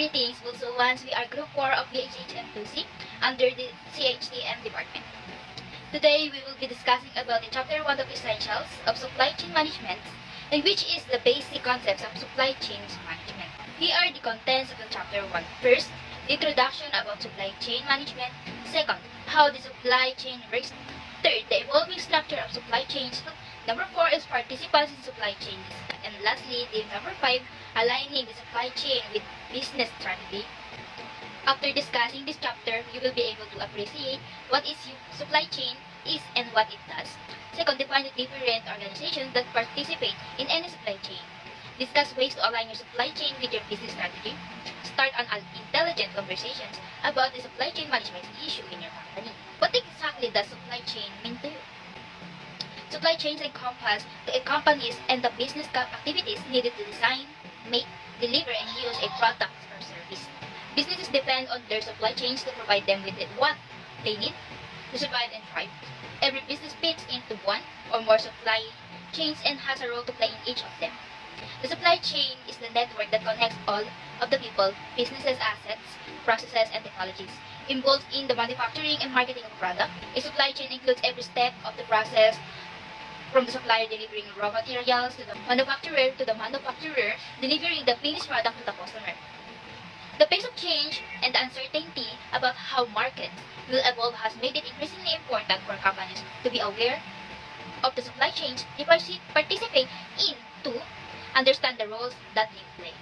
Greetings, also once we are Group 4 of BSHM 2C under the CHTM department. Today we will be discussing about the Chapter 1 of Essentials of Supply Chain Management, and which is the basic concepts of supply chain management. Here are the contents of the Chapter 1. First, the introduction about supply chain management. Second, how the supply chain works. Third, the evolving structure of supply chains. Number 4 is participants in supply chains. And lastly, the number 5, aligning the supply chain with business strategy. After discussing this chapter, you will be able to appreciate what is supply chain is and what it does. Second, define the different organizations that participate in any supply chain. Discuss ways to align your supply chain with your business strategy. Start an intelligent conversations about the supply chain management issue in your company. What exactly does supply chain mean to you? Supply chains encompass the companies and the business activities needed to design, make, deliver, and use a product or service. Businesses depend on their supply chains to provide them with what they need to survive and thrive. Every business fits into one or more supply chains and has a role to play in each of them. The supply chain is the network that connects all of the people, businesses, assets, processes, and technologies involved in the manufacturing and marketing of product. A supply chain includes every step of the process, from the supplier delivering raw materials to the manufacturer delivering the finished product to the customer. The pace of change and the uncertainty about how markets will evolve has made it increasingly important for companies to be aware of the supply chains they participate in to understand the roles that they play.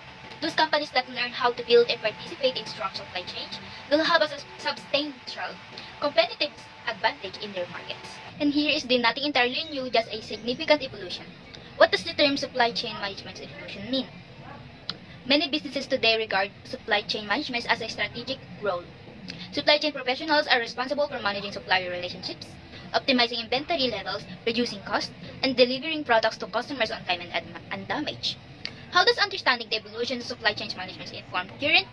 Those companies that learn how to build and participate in strong supply chains will have a substantial competitive advantage in their markets. And here is the nothing entirely new, just a significant evolution. What does the term supply chain management evolution mean? Many businesses today regard supply chain management as a strategic role. Supply chain professionals are responsible for managing supplier relationships, optimizing inventory levels, reducing costs, and delivering products to customers on time and undamaged. How does understanding the evolution of supply chain management inform current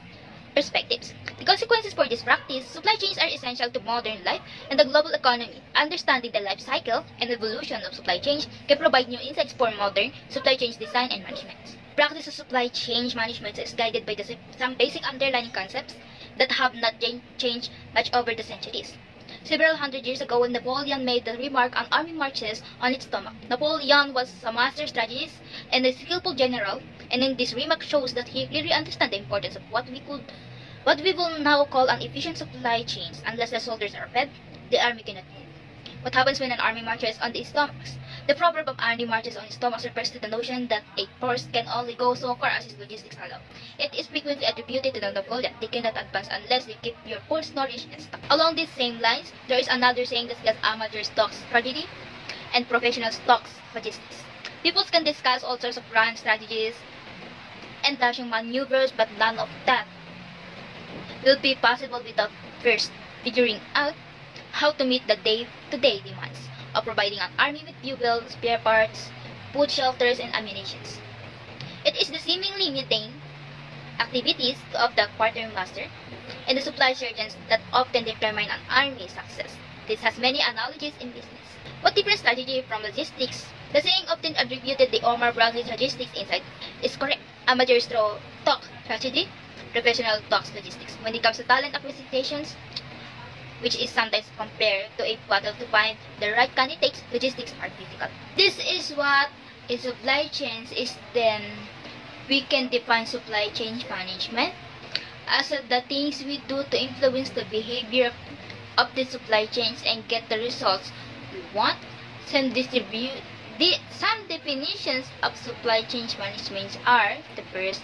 perspectives? The consequences for this practice: supply chains are essential to modern life and the global economy. Understanding the life cycle and evolution of supply chains can provide new insights for modern supply chains design and management. Practice of supply chain management is guided by some basic underlying concepts that have not changed much over the centuries. Several hundred years ago, when Napoleon made the remark on army marches on its stomach, Napoleon was a master strategist and a skillful general, and in this remark shows that he clearly understood the importance of what we will now call an efficient supply chains. Unless the soldiers are fed, the army cannot move. What happens when an army marches on its stomachs? The proverb of army marches on its stomachs refers to the notion that a force can only go so far as its logistics allow. It is frequently attributed to the Napoleon. They cannot advance unless they keep your force nourished and stocked. Along these same lines, there is another saying that says amateur stocks strategy and professional stocks logistics. People can discuss all sorts of run strategies and dashing maneuvers, but none of that will be possible without first figuring out how to meet the day-to-day demands of providing an army with fuel, spare parts, food, shelters, and ammunition. It is the seemingly mundane activities of the quartermaster and the supply sergeants that often determine an army's success. This has many analogies in business. What different strategy from logistics? The saying often attributed the Omar Bradley logistics insight is correct. Amateurs talk strategy, professional talks logistics. When it comes to talent acquisitions, which is sometimes compared to a battle to find the right candidates, logistics are critical. This is what a supply chain is. Then we can define supply chain management as the things we do to influence the behavior of the supply chains and get the results we want. Some definitions of supply chain management are: the first,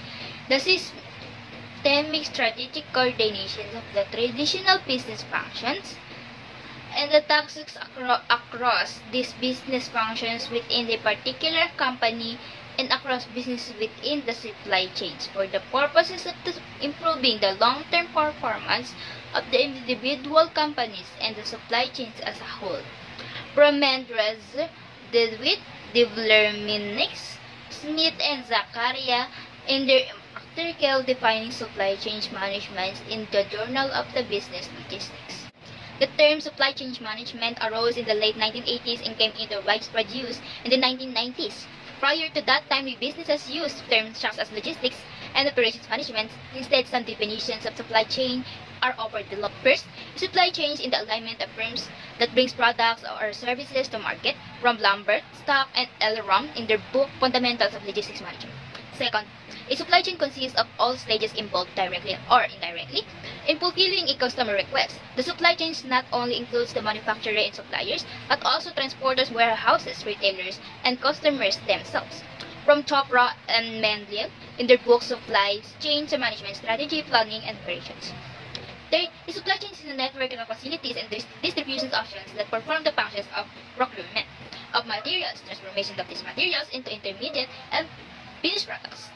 the systemic strategic coordination of the traditional business functions and the tasks across these business functions within the particular company and across businesses within the supply chains for the purposes of improving the long-term performance of the individual companies and the supply chains as a whole. Bromendrez, DeWitt, Divler-Minix, Smith, and Zakaria in their article defining supply chain management in the Journal of the Business Logistics. The term supply chain management arose in the late 1980s and came into widespread use in the 1990s. Prior to that time, businesses used terms such as logistics and operations management. Instead, some definitions of supply chain are offered below. First, supply chains in the alignment of firms that brings products or services to market from Lambert, Stock, and Elrom in their book Fundamentals of Logistics Management. Second, a supply chain consists of all stages involved directly or indirectly in fulfilling a customer request. The supply chain not only includes the manufacturer and suppliers, but also transporters, warehouses, retailers, and customers themselves. From Chopra and Mendel in their book Supply Chain to Management Strategy, Planning, and Operations. Third, the supply chain is a network of facilities and distribution options that perform the functions of procurement of materials, transformation of these materials into intermediate and finished products,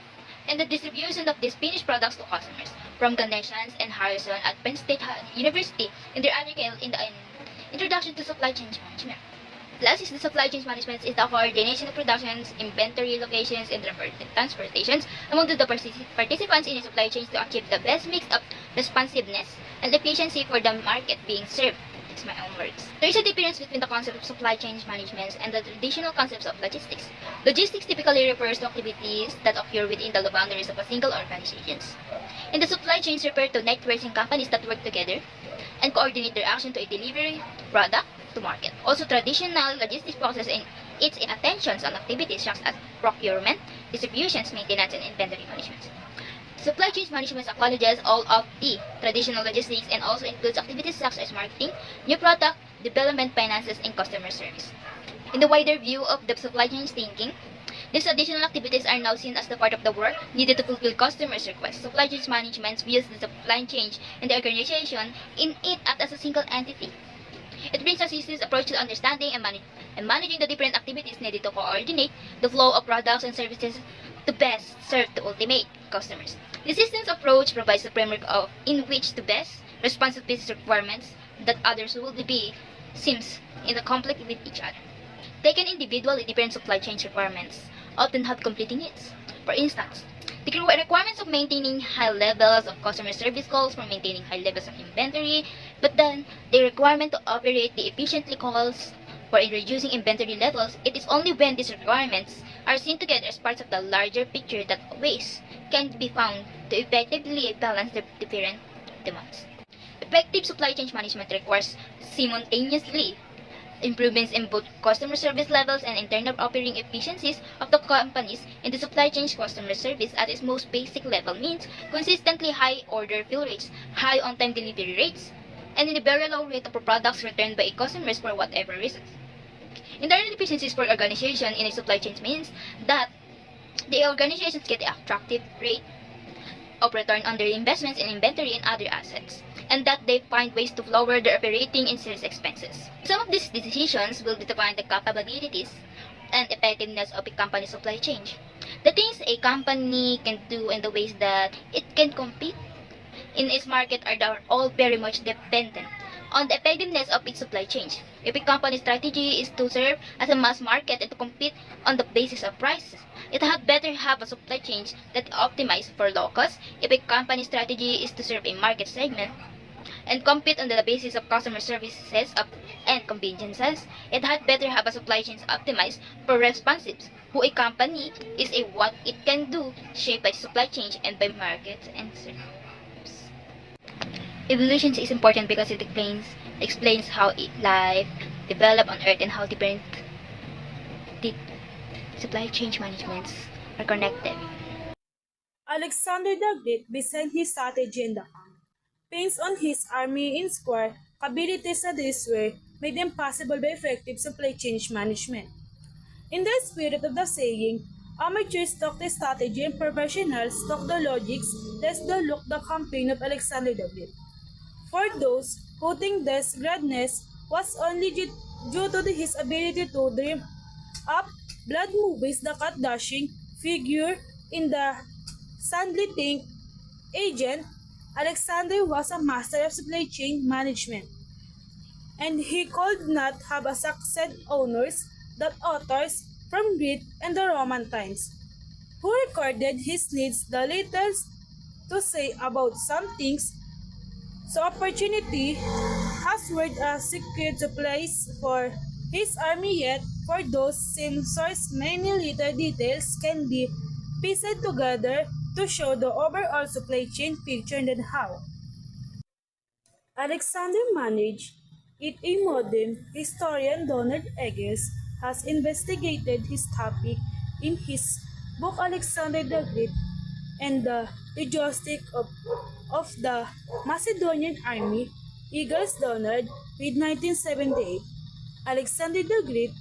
and the distribution of these finished products to customers. From Ganeshan and Harrison at Penn State University in their article in the Introduction to Supply Chain Management. Last is the supply chain management is the coordination of productions, inventory locations, and transportations among the participants in the supply chain to achieve the best mix of responsiveness and efficiency for the market being served. It's my own words. There is a difference between the concept of supply chain management and the traditional concepts of logistics. Logistics typically refers to activities that occur within the boundaries of a single organization. And the supply chains refer to networks and companies that work together and coordinate their action to a delivery product to market. Also, traditional logistics focuses in its attentions on activities such as procurement, distributions, maintenance, and inventory management. Supply chain management acknowledges all of the traditional logistics and also includes activities such as marketing, new product development, finances, and customer service. In the wider view of the supply chain thinking, these additional activities are now seen as the part of the work needed to fulfill customers' requests. Supply chain management views the supply chain and the organization in it as a single entity. It brings a systems approach to understanding and managing the different activities needed to coordinate the flow of products and services to best serve the ultimate customers. The systems approach provides the framework in which to best respond to business requirements that others will be seems in the conflict with each other. Taken individually, different supply chain requirements often have competing needs. For instance, the requirements of maintaining high levels of customer service calls for maintaining high levels of inventory, but then the requirement to operate the efficiently calls for reducing inventory levels. It is only when these requirements are seen together as parts of the larger picture that ways can be found to effectively balance the different demands. Effective supply chain management requires simultaneously improvements in both customer service levels and internal operating efficiencies of the companies in the supply chain. Customer service at its most basic level means consistently high order fill rates, high on-time delivery rates, and in a very low rate of products returned by customers for whatever reasons. Internal efficiencies for organization in a supply chain means that the organizations get the attractive rate of return on their investments in inventory and other assets, and that they find ways to lower their operating and sales expenses. Some of these decisions will define the capabilities and effectiveness of a company's supply chain. The things a company can do and the ways that it can compete in its market are all very much dependent on the effectiveness of its supply chain. If a company's strategy is to serve as a mass market and to compete on the basis of prices, it had better have a supply chain that optimizes for low cost. If a company's strategy is to serve a market segment and compete on the basis of customer services and conveniences, it had better have a supply chain optimized for responsives. Who a company is a what it can do, shaped by supply chain and by markets and services. Evolution is important because it explains how life developed on Earth and how different supply chain managements are connected. Alexander the Great began his strategy in the camp. Pains on his army in square, abilities that this way made them possible by effective supply chain management. In the spirit of the saying, amateurs talk the strategy and professionals talk the logics, let's look the campaign of Alexander the Great. For those who think this greatness was only due to his ability to dream up blood movies, the cut-dashing figure in the Sandly Think agent, Alexander was a master of supply chain management, and he could not have a succeed owners that authors from Greek and the Roman times, who recorded his needs the little to say about some things, so opportunity has word a secret place for his army yet for those same source many little details can be pieced together to show the overall supply chain picture and how Alexander managed it. A modern historian, Donald Eggers, has investigated his topic in his book Alexander the Great and the Logistics of the Macedonian Army. Eggers Donald, with 1978, Alexander the Great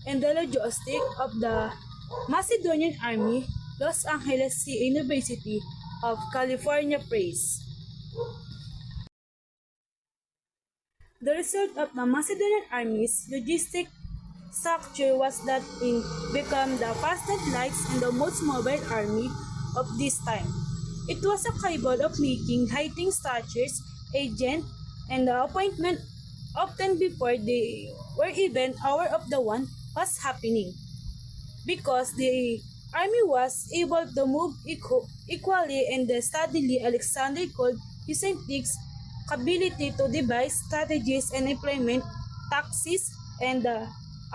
and the Logistics of the Macedonian Army, Los Angeles University of California Press. The result of the Macedonian army's logistic structure was that it became the fastest lights and the most mobile army of this time. It was capable of making hiding structures, agent, and the appointment often before they were even aware of the one was happening. Because the army was able to move equally and steadily, Alexander called his tactics ability to devise strategies and implement tactics and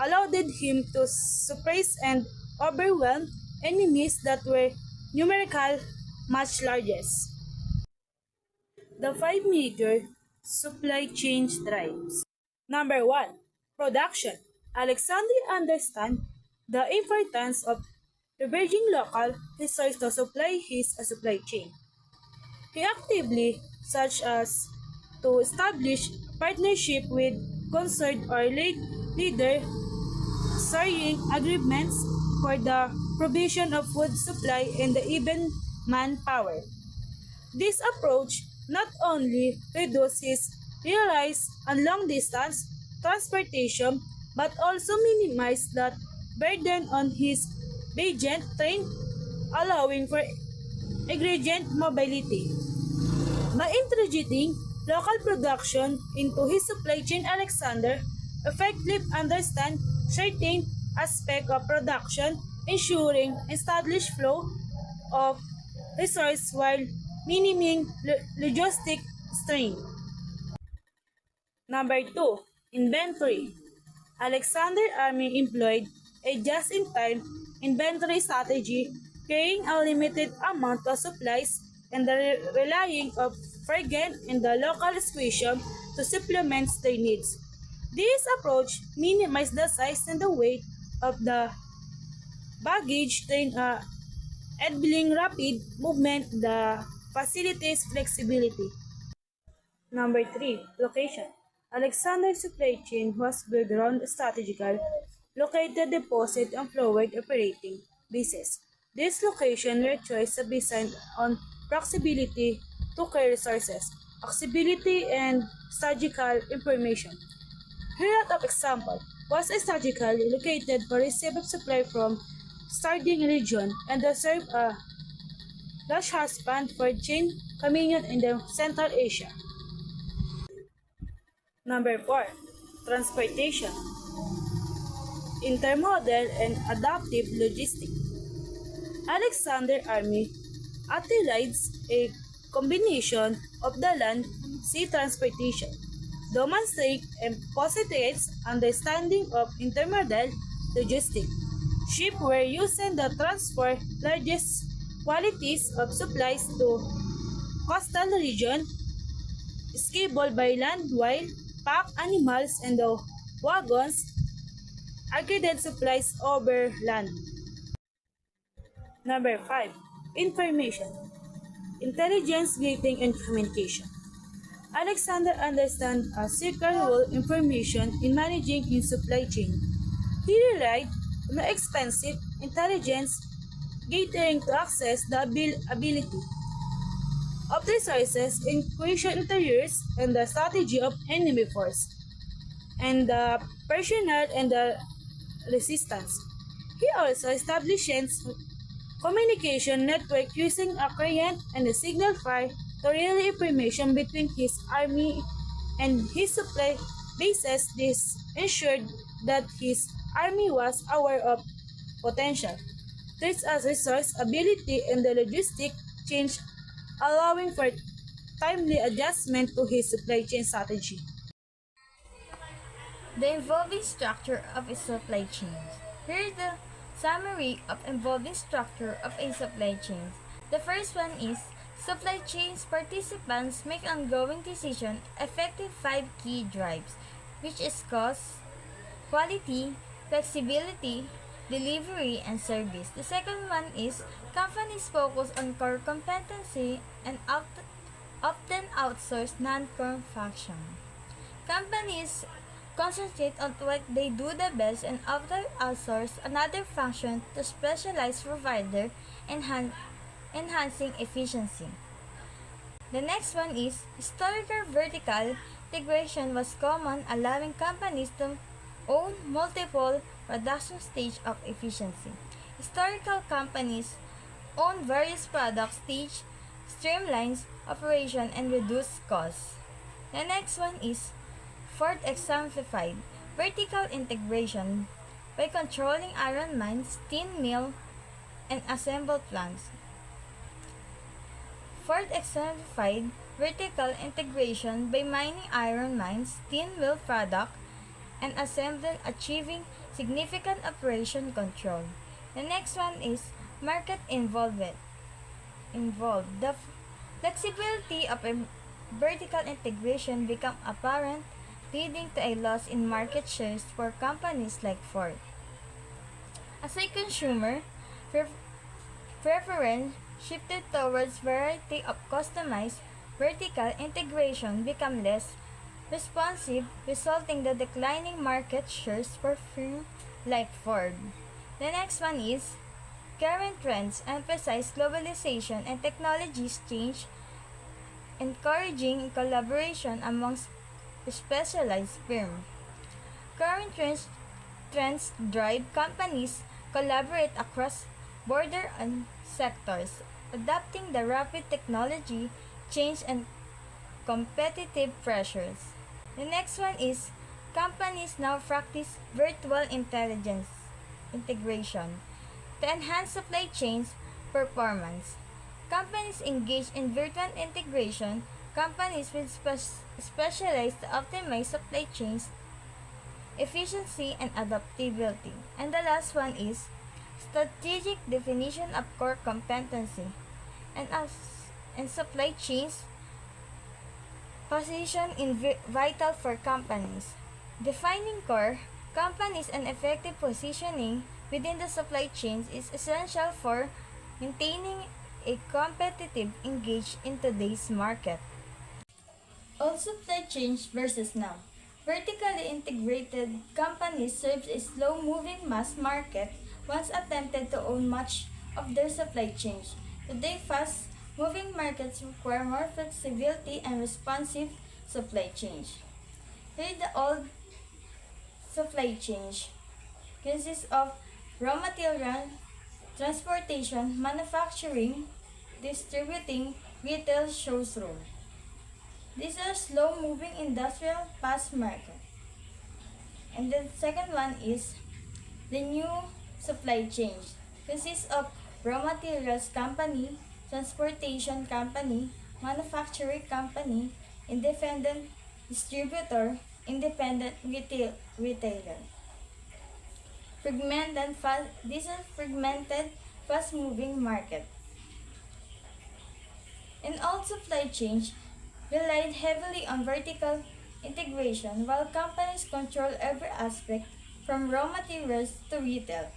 allowed him to suppress and overwhelm enemies that were numerically much larger. The five major supply chain drives. Number 1. Production. Alexander understands the importance of leveraging local resources to supply his supply chain. He actively, such as to establish partnership with concerned or leader, sharing agreements for the provision of food supply and even manpower. This approach not only reduces realized and long-distance transportation but also minimizes the burden on his agent train, allowing for ingredient mobility. By introducing local production into his supply chain, Alexander effectively understands certain aspects of production, ensuring established flow of resources while minimizing logistic strain. Number 2. Inventory. Alexander Army employed a just-in-time inventory strategy, carrying a limited amount of supplies and the relying of frequent and the local squeezation to supplement their needs. This approach minimizes the size and the weight of the baggage train, enabling rapid movement the facilities flexibility. Number 3. Location. Alexander's supply chain was built around strategical, located deposit and forward operating bases. These locations were chosen based on proximity to key resources, accessibility, and strategical information. Here of example was strategically located for receipt of supply from starting region and serve a large husband for chain convenience in the Central Asia. Number 4. Transportation. Intermodal and adaptive logistics. Alexander Army utilized a combination of the land-sea transportation, demonstrate and positives understanding of intermodal logistics. Ships were used in the transport largest quantities of supplies to coastal region, scalable by land while pack animals and the wagons carried supplies over land. Number 5. Information, intelligence, gating, and communication. Alexander understands a circular information in managing his supply chain. He relied on expensive intelligence gathering to access the ability of resources in question interiors and the strategy of enemy force, and the personnel and the resistance. He also establishes communication network using a current and a signal fire to relay information between his army and his supply bases. This ensured that his army was aware of potential threats as resource ability and the logistic change, allowing for timely adjustment to his supply chain strategy. The evolving structure of a supply chain. Here is the summary of evolving structure of a supply chain. The first one is supply chains participants make ongoing decision affecting five key drives, which is cost, quality, flexibility, delivery, and service. The second one is companies focus on core competency and often outsource non-core function. Companies concentrate on what they do the best and often outsource another function to specialized provider, enhancing efficiency. The next one is historical vertical integration was common, allowing companies to own multiple production stages of efficiency. Historical companies own various product stage, streamlines operation, and reduce costs. The next one is fourth exemplified vertical integration by controlling iron mines, tin mill, and assembled plants. Fourth exemplified vertical integration by mining iron mines, tin mill product, and assembling, achieving significant operation control. The next one is market involvement. The flexibility of a vertical integration become apparent, leading to a loss in market shares for companies like Ford. As a consumer, preference shifted towards variety of customized vertical integration become less responsive, resulting the declining market shares for firms like Ford. The next one is current trends emphasize globalization and technologies change, encouraging collaboration amongst specialized firms. Current trends drive companies collaborate across border and sectors, adapting the rapid technology change and competitive pressures. The next one is companies now practice virtual intelligence integration to enhance supply chains performance. Companies engage in virtual integration. Companies will specialize to optimize supply chains efficiency and adaptability. And the last one is strategic definition of core competency and supply chains position in vital for companies. Defining core companies and effective positioning within the supply chains is essential for maintaining a competitive engage in today's market. Old supply chains versus now. Vertically integrated companies serves a slow-moving mass market once attempted to own much of their supply chains. Today, fast-moving markets require more flexibility and responsive supply chains. Here, the old supply chains consists of raw material, transportation, manufacturing, distributing, retail showroom. These are slow-moving industrial fast market. And the second one is the new supply chain. Consists of raw materials company, transportation company, manufacturing company, independent distributor, independent retailer. This is fragmented, fast-moving market. In all supply chains, relied heavily on vertical integration while companies control every aspect from raw materials to retail.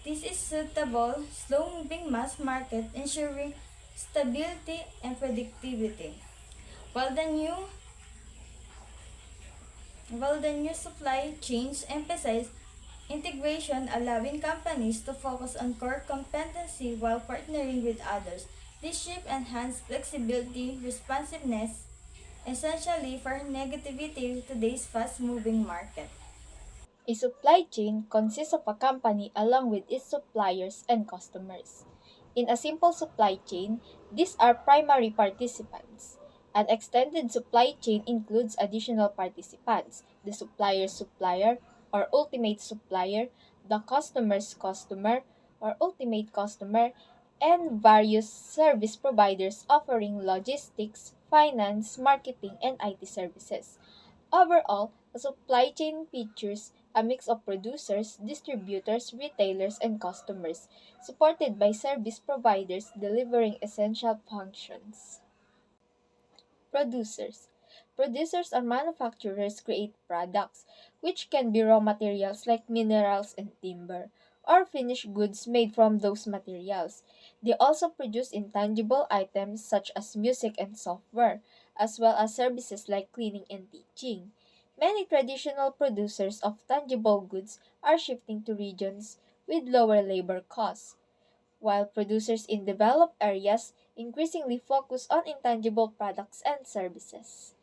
This is suitable, slow-moving mass market ensuring stability and predictability. While the new supply chains emphasize integration, allowing companies to focus on core competency while partnering with others. This shift enhances flexibility, responsiveness, essentially for negativity in today's fast-moving market. A supply chain consists of a company along with its suppliers and customers. In a simple supply chain, these are primary participants. An extended supply chain includes additional participants, the supplier's supplier or ultimate supplier, the customer's customer or ultimate customer, and various service providers offering logistics, finance, marketing, and IT services. Overall, a supply chain features a mix of producers, distributors, retailers, and customers, supported by service providers delivering essential functions. Producers. Producers or manufacturers create products, which can be raw materials like minerals and timber, or finished goods made from those materials. They also produce intangible items such as music and software, as well as services like cleaning and teaching. Many traditional producers of tangible goods are shifting to regions with lower labor costs, while producers in developed areas increasingly focus on intangible products and services.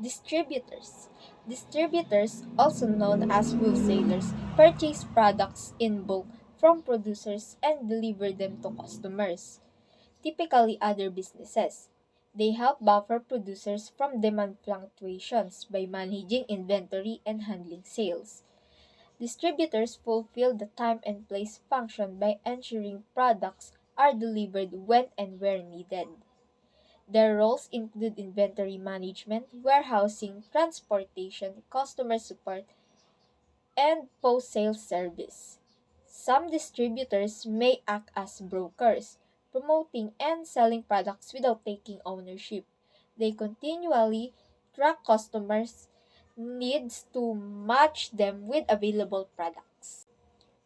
Distributors. Distributors, also known as wholesalers, purchase products in bulk from producers and deliver them to customers, typically other businesses. They help buffer producers from demand fluctuations by managing inventory and handling sales. Distributors fulfill the time and place function by ensuring products are delivered when and where needed. Their roles include inventory management, warehousing, transportation, customer support, and post-sale service. Some distributors may act as brokers, promoting and selling products without taking ownership. They continually track customers' needs to match them with available products.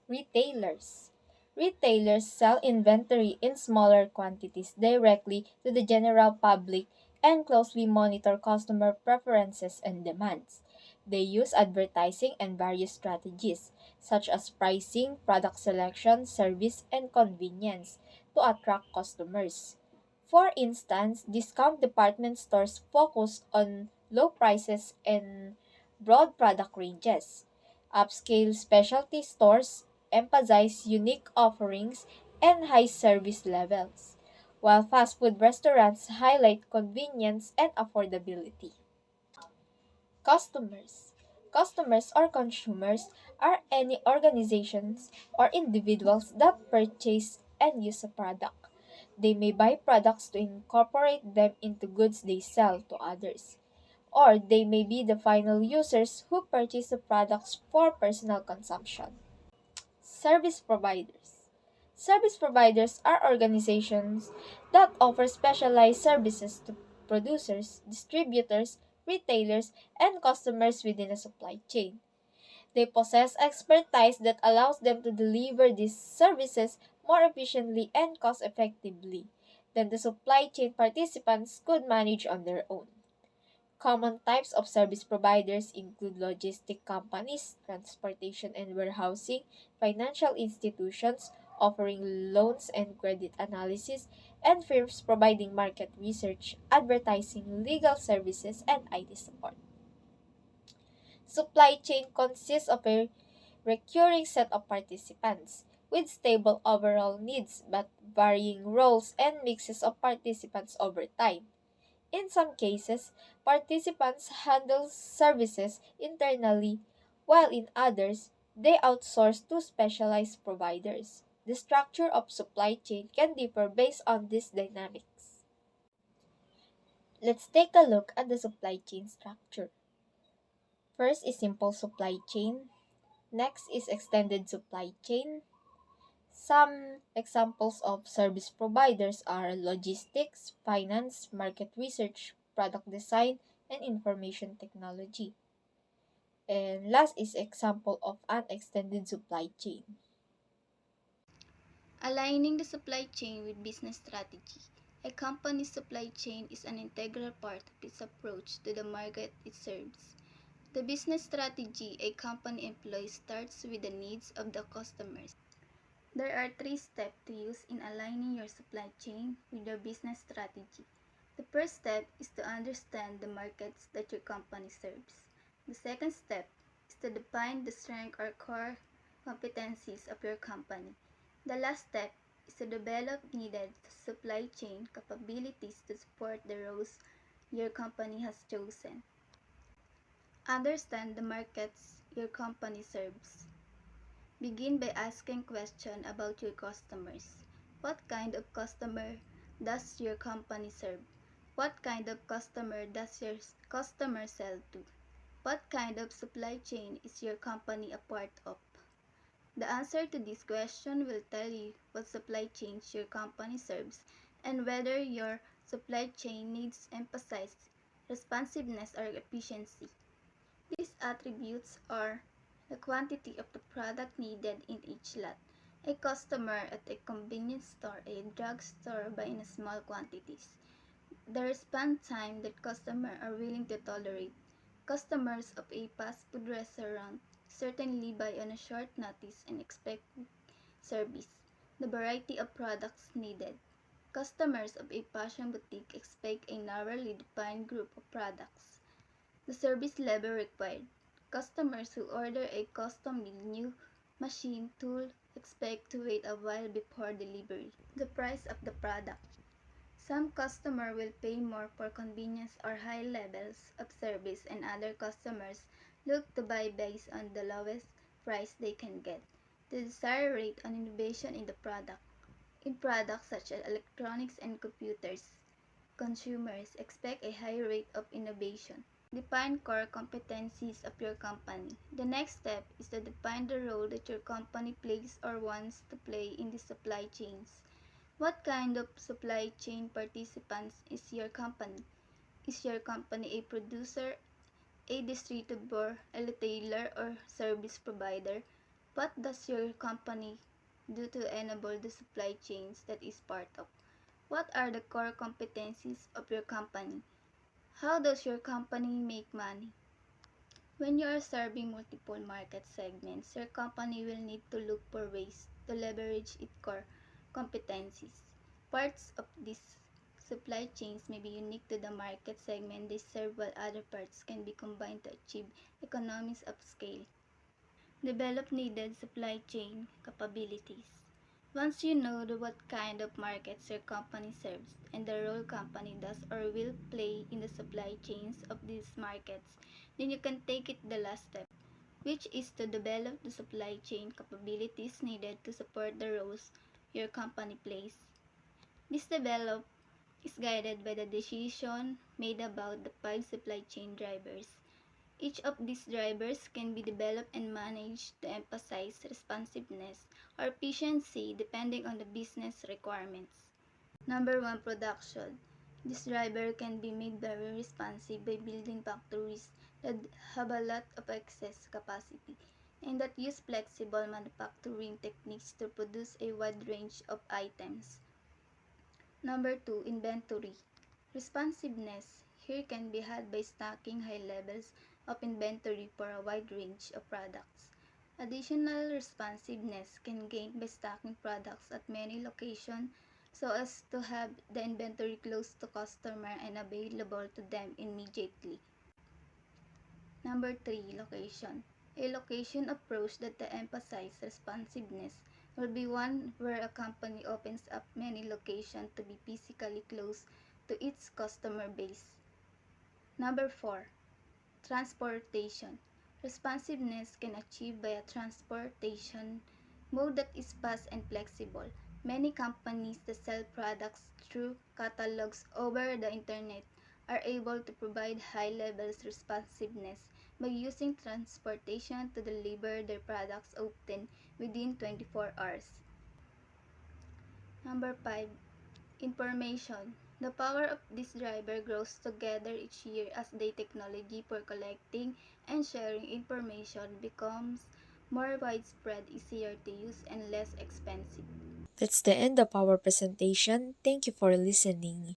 Retailers. Retailers sell inventory in smaller quantities directly to the general public and closely monitor customer preferences and demands. They use advertising and various strategies, such as pricing, product selection, service, and convenience, to attract customers. For instance, discount department stores focus on low prices and broad product ranges. Upscale specialty stores emphasize unique offerings and high service levels, while fast food restaurants highlight convenience and affordability. Customers. Customers or consumers are any organizations or individuals that purchase and use a product. They may buy products to incorporate them into goods they sell to others, or they may be the final users who purchase the products for personal consumption. Service providers. Service providers are organizations that offer specialized services to producers, distributors, retailers, and customers within a supply chain. They possess expertise that allows them to deliver these services more efficiently and cost effectively than the supply chain participants could manage on their own. Common types of service providers include logistic companies, transportation and warehousing, financial institutions offering loans and credit analysis, and firms providing market research, advertising, legal services, and IT support. Supply chain consists of a recurring set of participants with stable overall needs but varying roles and mixes of participants over time. In some cases, participants handle services internally, while in others, they outsource to specialized providers. The structure of supply chain can differ based on these dynamics. Let's take a look at the supply chain structure. First is simple supply chain. Next is extended supply chain. Some examples of service providers are logistics, finance, market research, product design, and information technology. And last is example of an extended supply chain. Aligning the supply chain with business strategy. A company's supply chain is an integral part of its approach to the market it serves. The business strategy a company employs starts with the needs of the customers. There are three steps to use in aligning your supply chain with your business strategy. The first step is to understand the markets that your company serves. The second step is to define the strength or core competencies of your company. The last step is to develop needed supply chain capabilities to support the roles your company has chosen. Understand the markets your company serves. Begin by asking questions about your customers. What kind of customer does your company serve? What kind of customer does your customer sell to? What kind of supply chain is your company a part of? The answer to this question will tell you what supply chains your company serves and whether your supply chain needs emphasize responsiveness or efficiency. These attributes are the quantity of the product needed in each lot. A customer at a convenience store, a drugstore buy in small quantities. The response time that customers are willing to tolerate. Customers of a fast food restaurant certainly buy on a short notice and expect service. The variety of products needed. Customers of a fashion boutique expect a narrowly defined group of products. The service level required. Customers who order a custom-made new machine tool expect to wait a while before delivery. The price of the product. Some customers will pay more for convenience or high levels of service, and other customers look to buy based on the lowest price they can get. The desired rate on innovation in the product. In products such as electronics and computers, consumers expect a high rate of innovation. Define core competencies of your company. The next step is to define the role that your company plays or wants to play in the supply chains. What kind of supply chain participants is your company? Is your company a producer, a distributor, a retailer, or service provider? What does your company do to enable the supply chains that is part of? What are the core competencies of your company? How does your company make money? When you are serving multiple market segments, your company will need to look for ways to leverage its core competencies. Parts of these supply chains may be unique to the market segment they serve, while other parts can be combined to achieve economies of scale. Develop needed supply chain capabilities. Once you know what kind of markets your company serves and the role company does or will play in the supply chains of these markets, then you can take it the last step, which is to develop the supply chain capabilities needed to support the roles your company plays. This develop is guided by the decision made about the 5 supply chain drivers. Each of these drivers can be developed and managed to emphasize responsiveness or efficiency depending on the business requirements. Number 1, production. This driver can be made very responsive by building factories that have a lot of excess capacity and that use flexible manufacturing techniques to produce a wide range of items. Number 2, inventory. Responsiveness here can be had by stocking high levels of inventory for a wide range of products. Additional responsiveness can gain by stocking products at many locations so as to have the inventory close to customer and available to them immediately. Number 3, location. A location approach that emphasizes responsiveness will be one where a company opens up many locations to be physically close to its customer base. Number 4, transportation. Responsiveness can achieve by a transportation mode that is fast and flexible. Many companies that sell products through catalogs over the internet are able to provide high levels responsiveness by using transportation to deliver their products often within 24 hours. Number 5, information. The power of this driver grows together each year as the technology for collecting and sharing information becomes more widespread, easier to use, and less expensive. That's the end of our presentation. Thank you for listening.